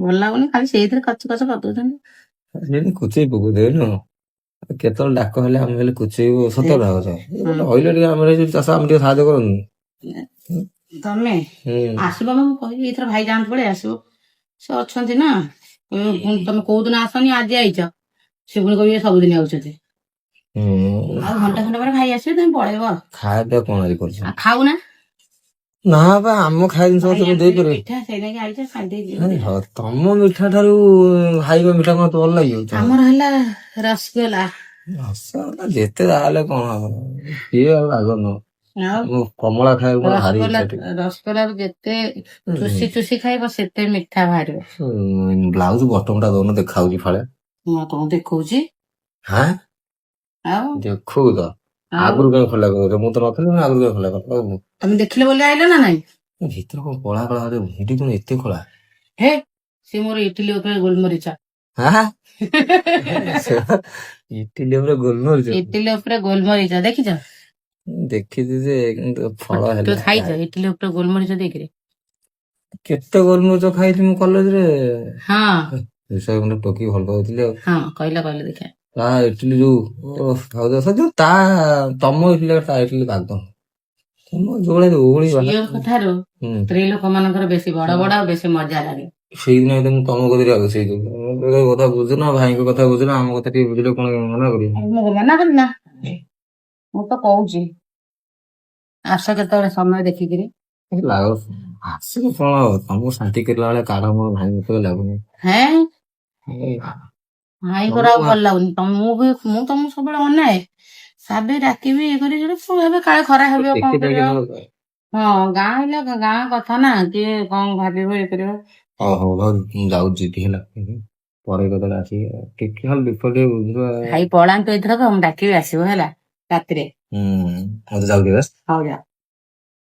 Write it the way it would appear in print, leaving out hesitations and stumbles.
ଭଲ ଲାଗୁନି ଖାଲି ସେଇଥିରେ କଚ କଚ କରିଦଉଛନ୍ତି। ଯେମିତି କୁଚେଇ ପକଉ ଦେନୁ କେତେବେଳେ ଡାକ ହେଲେ ଆମେ ହେଲେ କୁଚେଇବୁ ସତ ରାହୁଛ ରହିଲେ ଟିକେ ଆମର ଏଇ ଯୋଉ ଚାଷ ଆମେ ଟିକେ ସାହାଯ୍ୟ କରନ୍ତୁ। ତମେ ଆସିବ ମୁଁ କହିବି ଏଥର ଭାଇ ଯାଆନ୍ତୁ ପଳେଇ ଆସିବ ସେ ଅଛନ୍ତି ନା ତମେ କୋଉଦିନ ଆସନି ଆଜି ଆଇଛ ସେ ପୁଣି କହିବେ ସବୁଦିନ ଆଉଛନ୍ତି ଆଉ ଘଣ୍ଟା ଖଣ୍ଡେ ପରେ ଭାଇ ଆସିବେ ତମେ ପଳେଇବ ଖାଇବା ପିଇବା କଣ ଆଜି କରୁଛ? ଖାଉନା ନା ବା ଆମ ଖାଇବା ଜିନିଷ ତମେ ଦେଇପାରିବ ମିଠା ସେଇନାକି ଆଇଛ ଖାଇଦେଇ ତମ ମିଠା ଠାରୁ ଭାଇଙ୍କ ମିଠା କଣ ଭଲ ଲାଗିବ? ଆମର ହେଲା ରସଗୋଲା ଯେତେ ଯାହାହେଲେ କଣ ହବ କିଏ ଆଉ ଆଗ ନୁହଁ କମଳା ଖାଇବାକୁ ମୋର ଭାରି ରସଗୋଲାରୁ ଯେତେ ଚୁଷି ଚୁଷି ଖାଇବ ସେତେ ମିଠା ବାହାରିବ। ବ୍ଲାଉଜ ବଟମ ଟା ଦଉନ ଦେଖାଉଛି ଫାଳେ ମୁଁ ତମକୁ ଦେଖଉଛି ଆଉ ଦେଖୁ ତ ଆଗରୁ କାଇଁ ଖୋଲା କରୁଛ ମୁଁ ତ ନଥିଲି ଆଗରୁ କାଇଁ ଖୋଲା କର ତମେ ଦେଖିଲେ ବୋଲି ଆଇଲ ନା ନାଇଁ ଭିତରେ କଣ କଳା କଳା ଏଠି କଣ ଏତେ କଳା ହେ ସେ ମୋର ଇଟିଲି ଉପରେ ଗୋଲମରିଚ ଇଟିଲି ଉପରେ ଗୋଲମରିଚ ଇଟିଲି ଉପରେ ଗୋଲମରିଚ ଦେଖିଛ? ଦେଖିଛି ଯେ କିନ୍ତୁ ଫଳ ହେଲା ଖାଇଛ ଇଟିଲି ଉପରେ ଗୋଲମରିଚ ଦେଇକିରି କେତେ ଗୋଲମରିଚ ଖାଇଛି ମୁଁ କଲେଜରେ ହଁ ଟୋକି ଭଲ ପାଉଥିଲି ଆଉ ହଁ କହିଲ ଦେଖିଆ ତା ଇଟିଲି ଯୋଉ ତା ତମ ଇଟିଲି ତା ଇଟିଲି ବାଗ ଠାରୁ ସ୍ତ୍ରୀ ଲୋକ ମାନଙ୍କର ବେଶୀ ବଡ ବଡ ଆଉ ବେଶୀ ମଜା ଲାଗେ ସେଇଦିନ ମୁଁ ତମ କତିରେ ଆଗ ସେଇ କଥା ବୁଝୁନ ଭାଇଙ୍କ କଥା ବୁଝୁନ ଆମ କଥା ଟିକେ ବୁଝିଲେ କଣ ମନା କରିବି ମୁଁ ମନା କରିବି ନା ମୁଁ ତ କହୁଛି ଆସ କେତେବେଳେ ସମୟ ଦେଖିକିରି ଆସିବ କଣ ତମକୁ ଶାନ୍ତି କରିଲା ବେଳେ କାଢ ମୋ ଭାଇ ମତେ ଲାଗୁନି ଭାଇଙ୍କର ଆଉ ଭଲ ଲାଗୁନି ମୁଁ ତମକୁ ସବୁବେଳେ ଅନାଏ ସାବେ ଡାକିବି ଇଏ କରି ଭାବେ କାଳେ ଖରା ହେବ କଣ କରିବ ହଁ ଗାଁ ହେଲେ ଗାଁ କଥା ନା କିଏ କଣ ଭାବିବ ଇଏ କରିବ ହଉ ମୁଁ ଯାଉଛି ଯିବି ହେଲା ପରେ କେତେବେଳେ ଆସିକି ଟିକେ ଖାଲି ବିପଦ ଟିକେ ବୁଝିବା ଭାଇ ପଳାନ୍ତୁ ଏଥରକ ମୁଁ ଡାକିବି ଆସିବ ହେଲା ରାତିରେ ମତେ ଯାଉଛି ହଉ ଯା